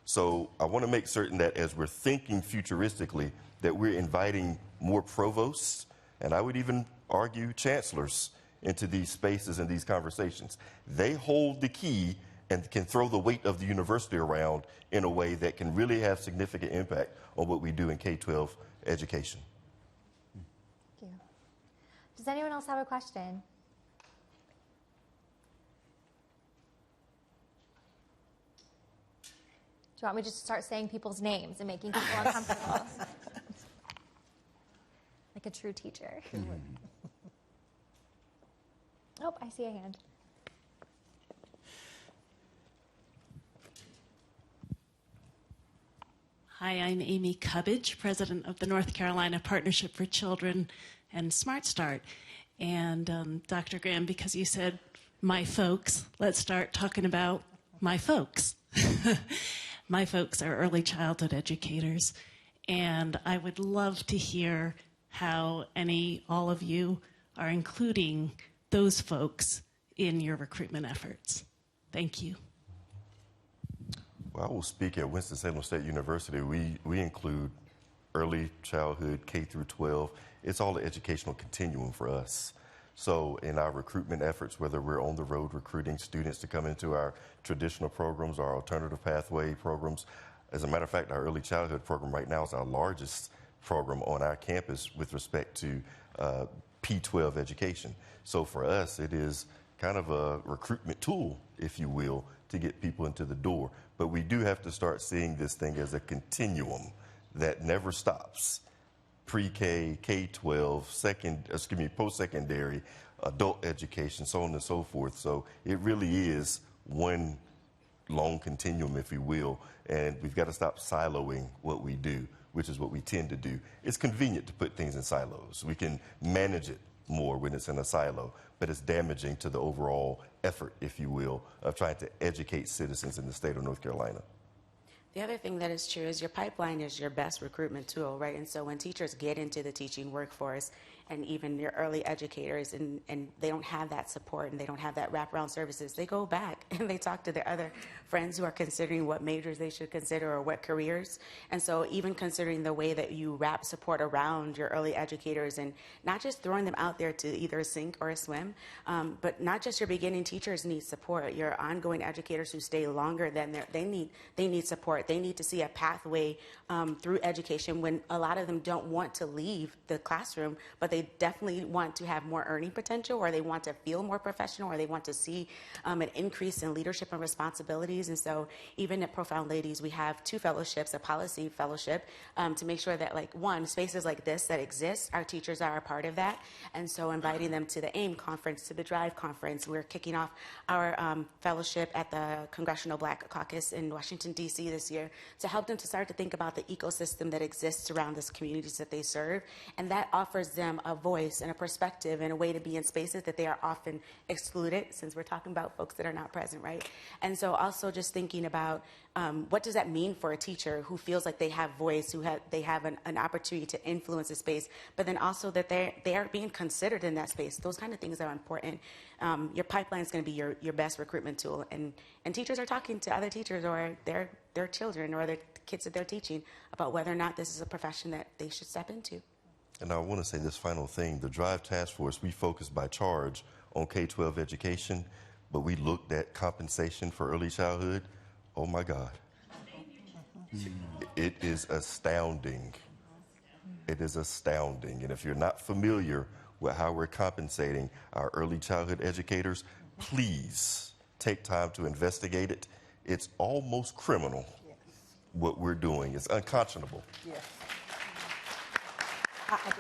So I want to make certain that as we're thinking futuristically, that we're inviting more provosts, and I would even argue chancellors, into these spaces and these conversations. They hold the key and can throw the weight of the university around in a way that can really have significant impact on what we do in K-12 education.
Thank you. Does anyone else have a question? Do you want me just to start saying people's names and making people uncomfortable? Like a true teacher. Oh, I see a hand.
Hi, I'm Amy Cubbage, president of the North Carolina Partnership for Children and Smart Start. And Dr. Graham, because you said my folks, let's start talking about my folks. My folks are early childhood educators, and I would love to hear how all of you are including those folks in your recruitment efforts. Thank you.
Well, I will speak at Winston-Salem State University. We include early childhood, K through 12. It's all the educational continuum for us. So in our recruitment efforts, whether we're on the road recruiting students to come into our traditional programs, our alternative pathway programs, as a matter of fact, our early childhood program right now is our largest program on our campus with respect to P-12 education. So for us, it is kind of a recruitment tool, if you will, to get people into the door. But we do have to start seeing this thing as a continuum that never stops. Pre-K, K-12, post-secondary, adult education, so on and so forth. So it really is one long continuum, if you will, and we've got to stop siloing what we do, which is what we tend to do. It's convenient to put things in silos. We can manage it more when it's in a silo, but it's damaging to the overall effort, if you will, of trying to educate citizens in the state of North Carolina.
The other thing that is true is your pipeline is your best recruitment tool, right? And so when teachers get into the teaching workforce, and even your early educators, and they don't have that support and they don't have that wraparound services, they go back and they talk to their other friends who are considering what majors they should consider or what careers. And so even considering the way that you wrap support around your early educators and not just throwing them out there to either sink or swim, but not just your beginning teachers need support. Your ongoing educators who stay longer than they need support. support. They need to see a pathway through education when a lot of them don't want to leave the classroom, but they definitely want to have more earning potential, or they want to feel more professional, or they want to see an increase in leadership and responsibilities. And so even at Profound Ladies, we have 2 fellowships, a policy fellowship, to make sure that, like, one, spaces like this that exist, our teachers are a part of that. And so inviting them to the AIM conference, to the DRIVE conference. We're kicking off our fellowship at the Congressional Black Caucus in Washington, D.C. this year, to help them to start to think about the ecosystem that exists around the communities that they serve. And that offers them a voice and a perspective and a way to be in spaces that they are often excluded, since we're talking about folks that are not present, right? And so also just thinking about what does that mean for a teacher who feels like they have voice, they have an opportunity to influence a space, but then also that they are being considered in that space. Those kind of things are important. Your pipeline is going to be your best recruitment tool, and teachers are talking to other teachers or their children or their kids that they're teaching about whether or not this is a profession that they should step into.
And I want to say this final thing. The DRIVE Task Force, we focused by charge on K-12 education, but we looked at compensation for early childhood. Oh my God. It is astounding. It is astounding. And if you're not familiar with how we're compensating our early childhood educators, please take time to investigate it. It's almost criminal what we're doing. It's unconscionable.
Yes. I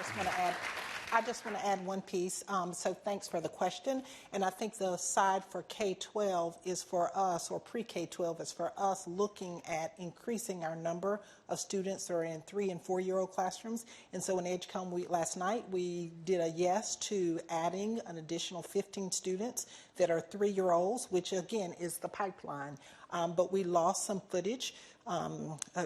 just want to add one piece. So thanks for the question. And I think the side for K-12 is for us, or pre-K-12 is for us looking at increasing our number of students that are in 3- and 4-year-old classrooms. And so in EdgeCom last night, we did a yes to adding an additional 15 students that are 3-year-olds, which again is the pipeline. But we lost some footage,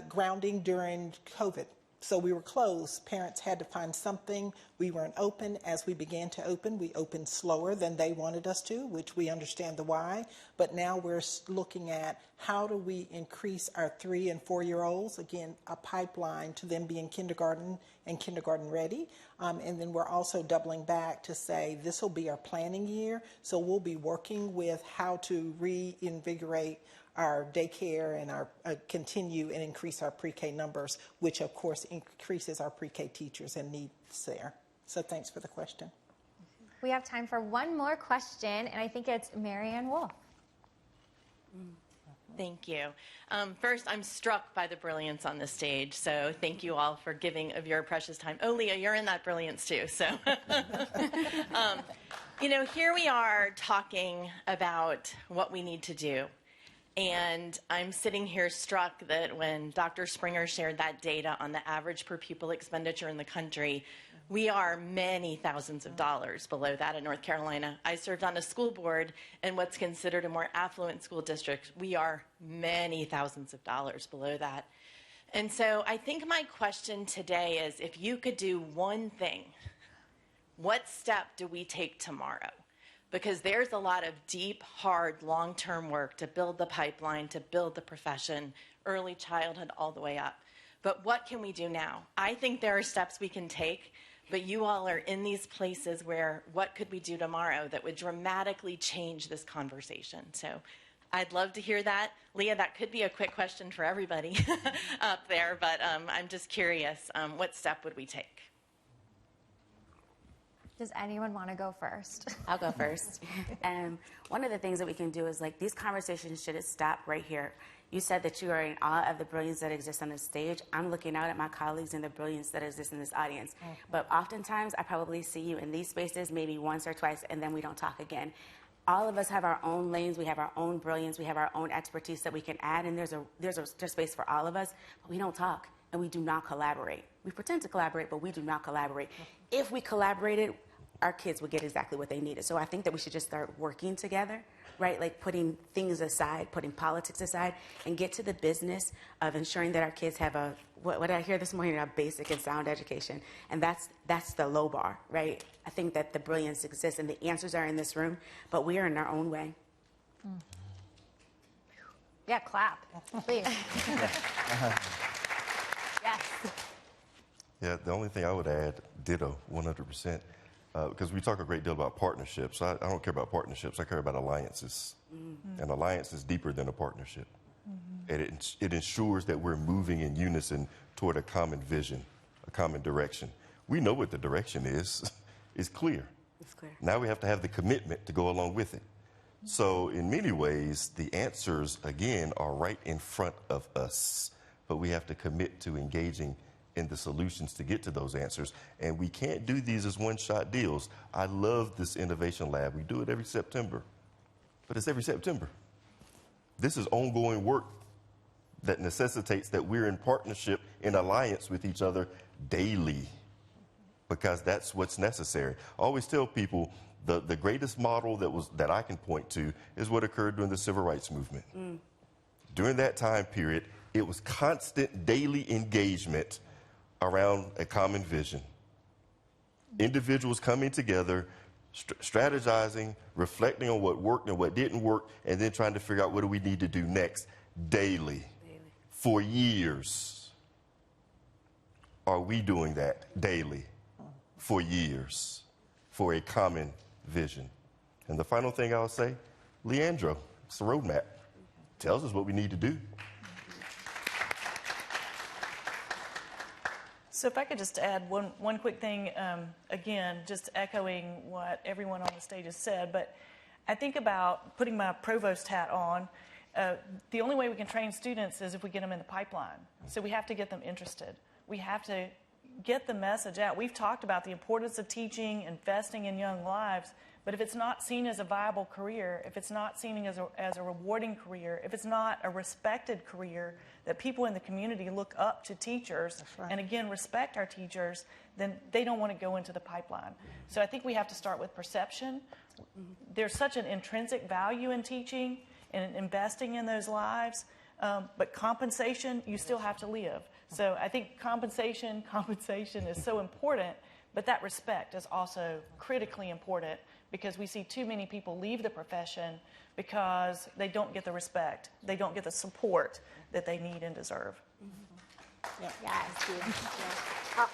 grounding during COVID. So we were closed. Parents had to find something. We weren't open. As we began to open, we opened slower than they wanted us to, which we understand the why. But now we're looking at how do we increase our 3- and 4-year-olds, again, a pipeline to them being kindergarten and kindergarten ready. And then we're also doubling back to say this will be our planning year. So we'll be working with how to reinvigorate our daycare and our continue and increase our pre-K numbers, which of course increases our pre-K teachers and needs there. So thanks for the question.
We have time for one more question, and I think it's Marianne Wolf.
Thank you. First, I'm struck by the brilliance on the stage, so thank you all for giving of your precious time. Oh, Leah, you're in that brilliance too. So, you know, here we are talking about what we need to do. And I'm sitting here struck that when Dr. Springer shared that data on the average per pupil expenditure in the country, we are many thousands of dollars below that in North Carolina. I served on a school board in what's considered a more affluent school district. We are many thousands of dollars below that. And so I think my question today is, if you could do one thing, what step do we take tomorrow? Because there's a lot of deep, hard, long-term work to build the pipeline, to build the profession, early childhood all the way up. But what can we do now? I think there are steps we can take, but you all are in these places where what could we do tomorrow that would dramatically change this conversation? So I'd love to hear that. Leah, that could be a quick question for everybody up there, but I'm just curious, what step would we take?
Does anyone want to go first?
I'll go first. One of the things that we can do is, like, these conversations should stop right here. You said that you are in awe of the brilliance that exists on the stage. I'm looking out at my colleagues and the brilliance that exists in this audience. Mm-hmm. But oftentimes, I probably see you in these spaces maybe once or twice, and then we don't talk again. All of us have our own lanes. We have our own brilliance. We have our own expertise that we can add, and there's space for all of us. But we don't talk, and we do not collaborate. We pretend to collaborate, but we do not collaborate. If we collaborated, our kids would get exactly what they needed. So I think that we should just start working together, right? Like putting things aside, putting politics aside, and get to the business of ensuring that our kids have what did I hear this morning, a basic and sound education. And that's the low bar, right? I think that the brilliance exists and the answers are in this room, but we are in our own way.
Mm. Yeah, clap, please. Yes.
Yeah, the only thing I would add, ditto, 100%. Because we talk a great deal about partnerships. I don't care about partnerships. I care about alliances. Mm-hmm. An alliance is deeper than a partnership. And it ensures that we're moving in unison toward a common vision, a common direction. We know what the direction is. It's clear.
It's clear.
Now we have to have the commitment to go along with it. So in many ways, the answers, again, are right in front of us. But we have to commit to engaging in the solutions to get to those answers. And we can't do these as one-shot deals. I love this innovation lab. We do it every September. But it's every September. This is ongoing work that necessitates that we're in partnership, in alliance with each other daily, because that's what's necessary. I always tell people the greatest model that I can point to is what occurred during the Civil Rights Movement. During that time period, it was constant daily engagement around a common vision. Individuals coming together, strategizing, reflecting on what worked and what didn't work, and then trying to figure out what do we need to do next daily. For years. Are we doing that daily? For years. For a common vision. And the final thing I'll say, Leandro, it's a roadmap. Tells us what we need to do.
So if I could just add one quick thing, again, just echoing what everyone on the stage has said, but I think about putting my provost hat on. The only way we can train students is if we get them in the pipeline. So we have to get them interested. We have to get the message out. We've talked about the importance of teaching, investing in young lives, but if it's not seen as a viable career, if it's not seen as a rewarding career, if it's not a respected career, that people in the community look up to teachers and again respect our teachers, then they don't want to go into the pipeline. So I think we have to start with perception. There's such an intrinsic value in teaching and investing in those lives, but compensation, you still have to live. So I think compensation is so important, but that respect is also critically important because we see too many people leave the profession because they don't get the respect, they don't get the support that they need and deserve.
Yeah.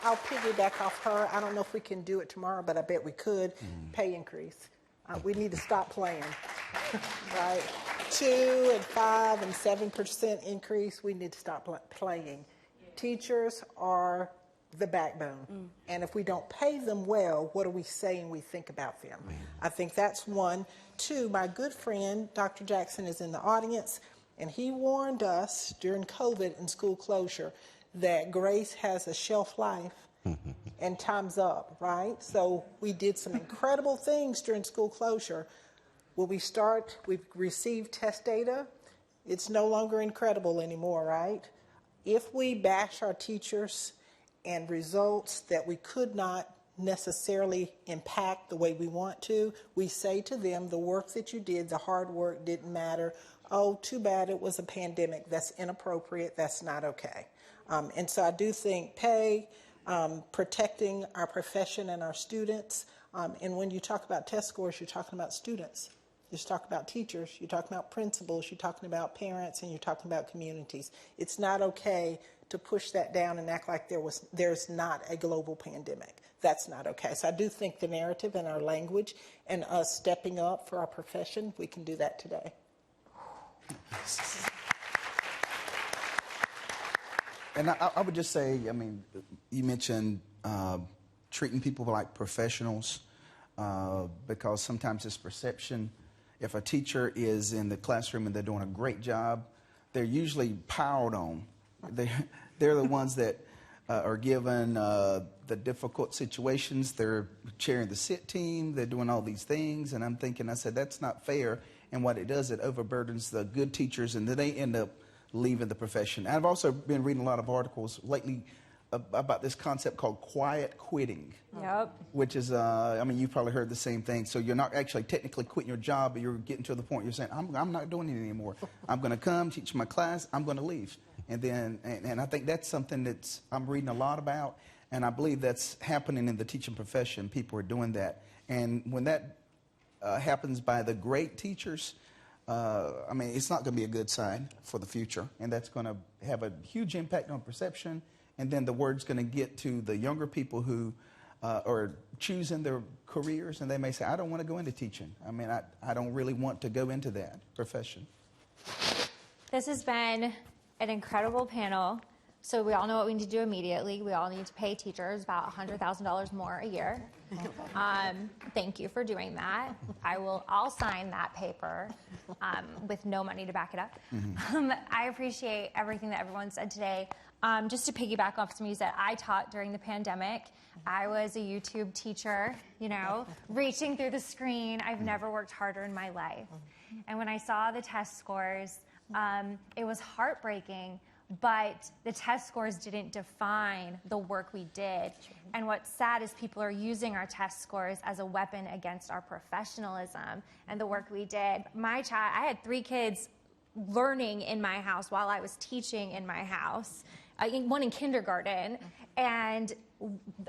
I'll piggyback off her. I don't know if we can do it tomorrow, but I bet we could. Pay increase. We need to stop playing, right? 2 and 5 and 7% increase. We need to stop playing. Teachers are the backbone. And if we don't pay them well, what are we saying we think about them? I think that's one. 2, my good friend, Dr. Jackson, is in the audience, and he warned us during COVID and school closure that grace has a shelf life and time's up, right? So we did some incredible things during school closure. When we've received test data, it's no longer incredible anymore, right? If we bash our teachers and results that we could not necessarily impact the way we want to, we say to them, the work that you did, the hard work didn't matter. Oh, too bad it was a pandemic. That's inappropriate. That's not okay. And so I do think pay, protecting our profession and our students. And when you talk about test scores, you're talking about students. You're talking about teachers. You're talking about principals. You're talking about parents, and you're talking about communities. It's not okay to push that down and act like there's not a global pandemic. That's not okay. So I do think the narrative and our language and us stepping up for our profession, we can do that today.
And I would just say, I mean, you mentioned treating people like professionals because sometimes it's perception. If a teacher is in the classroom and they're doing a great job, they're usually piled on. They're the ones that are given the difficult situations. They're chairing the sit team. They're doing all these things. And I'm thinking, I said, that's not fair. And what it does, it overburdens the good teachers, and then they end up leaving the profession. I've also been reading a lot of articles lately about this concept called quiet quitting.
Yep.
Which is, I mean, you've probably heard the same thing. So you're not actually technically quitting your job, but you're getting to the point you're saying, I'm not doing it anymore. I'm going to come, teach my class, I'm going to leave. And then, and I think that's something I'm reading a lot about, and I believe that's happening in the teaching profession. People are doing that. And when that happens by the great teachers, I mean, it's not going to be a good sign for the future, and that's going to have a huge impact on perception. And then the word's going to get to the younger people who are choosing their careers, and they may say, I don't want to go into teaching. I mean, I don't really want to go into that profession.
This has been an incredible panel. So we all know what we need to do immediately. We all need to pay teachers about $100,000 more a year. Thank you for doing that. I'll sign that paper with no money to back it up. I appreciate everything that everyone said today. Just to piggyback off some of you said, I taught during the pandemic. I was a YouTube teacher, reaching through the screen. I've never worked harder in my life. And when I saw the test scores, it was heartbreaking, but the test scores didn't define the work we did. And what's sad is people are using our test scores as a weapon against our professionalism and the work we did. I had 3 kids learning in my house while I was teaching in my house, one in kindergarten, and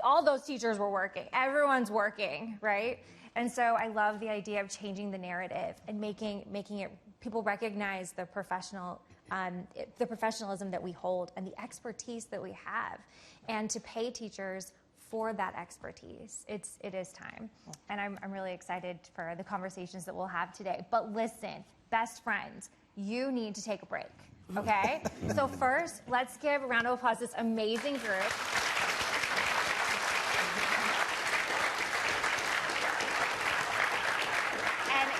all those teachers were working. Everyone's working, right? And so I love the idea of changing the narrative and making it, people recognize the professionalism that we hold and the expertise that we have, and to pay teachers for that expertise. It is time. And I'm really excited for the conversations that we'll have today. But listen, best friends, you need to take a break, okay? So first, let's give a round of applause to this amazing group.